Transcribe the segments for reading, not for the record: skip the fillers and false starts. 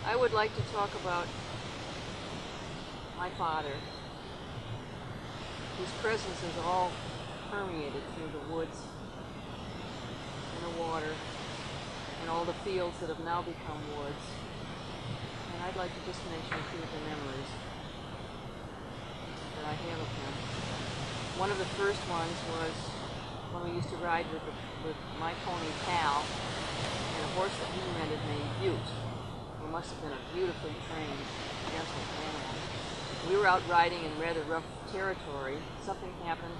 I would like to talk about my father, whose presence is all permeated through the woods and the water and all the fields that have now become woods. And I'd like to just mention a few of the memories that I have of him. One of the first ones was when we used to ride with my pony Pal and a horse that he rented named Butte, who must have been a beautifully trained, gentle animal. We were out riding in rather rough territory. Something happened,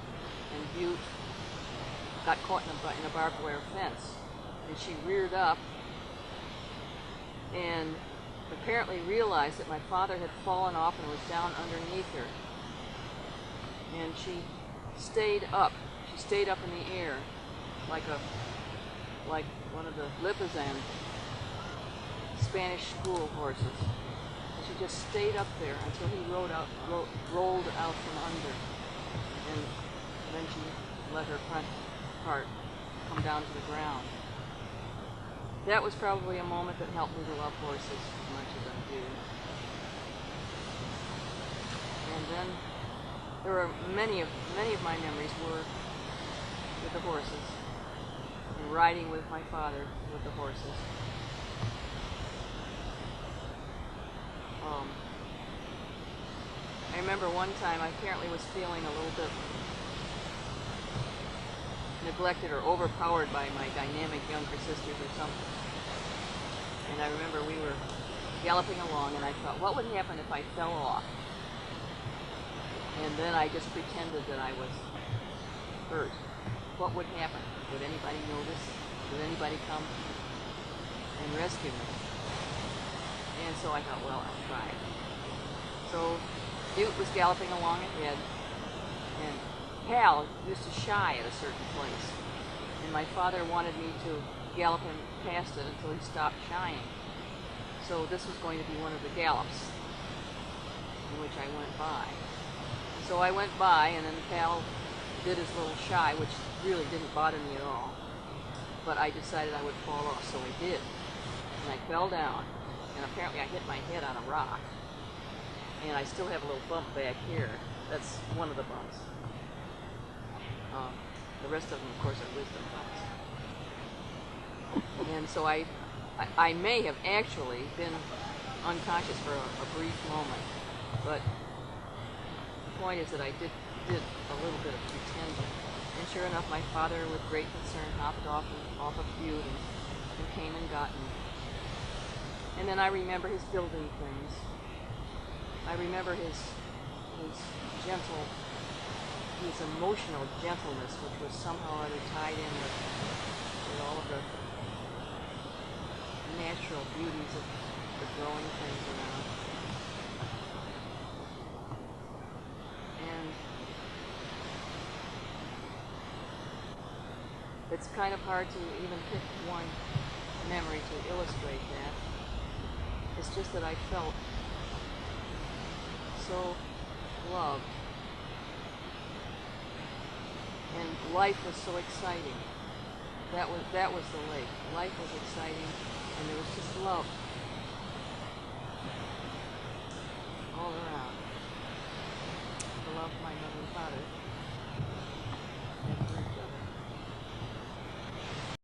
and Butte got caught in a barbed wire fence, and she reared up and apparently realized that my father had fallen off and was down underneath her. And she stayed up. She stayed up in the air like one of the Lipizan Spanish school horses. And she just stayed up there until he rolled out from under. And then she let her front part come down to the ground. That was probably a moment that helped me to love horses as much as I do. And then there were many of my memories were with the horses and riding with my father with the horses. I remember one time I apparently was feeling a little bit neglected or overpowered by my dynamic younger sisters or something. And I remember we were galloping along and I thought, what would happen if I fell off? And then I just pretended that I was hurt. What would happen? Would anybody notice? Would anybody come and rescue me? And so I thought, well, I'll try. So Butte was galloping along ahead, and Pal used to shy at a certain place. And my father wanted me to gallop him past it until he stopped shying. So this was going to be one of the gallops in which I went by. So I went by, and then Pal did his little shy, which really didn't bother me at all. But I decided I would fall off, so I did. And I fell down, and apparently I hit my head on a rock. And I still have a little bump back here. That's one of the bumps. The rest of them, of course, are wisdom bumps. And so I may have actually been unconscious for a brief moment, but the point is that I did a little bit of pretending. And sure enough, my father, with great concern, hopped off of Butte and came and got me. And then I remember his building things. I remember his gentle, his emotional gentleness, which was somehow or other tied in with all of the natural beauties of the growing things around. And it's kind of hard to even pick one memory to illustrate that. It's just that I felt so loved. And life was so exciting. That was the lake. Life was exciting, and there was just love all around. The love of my mother and father.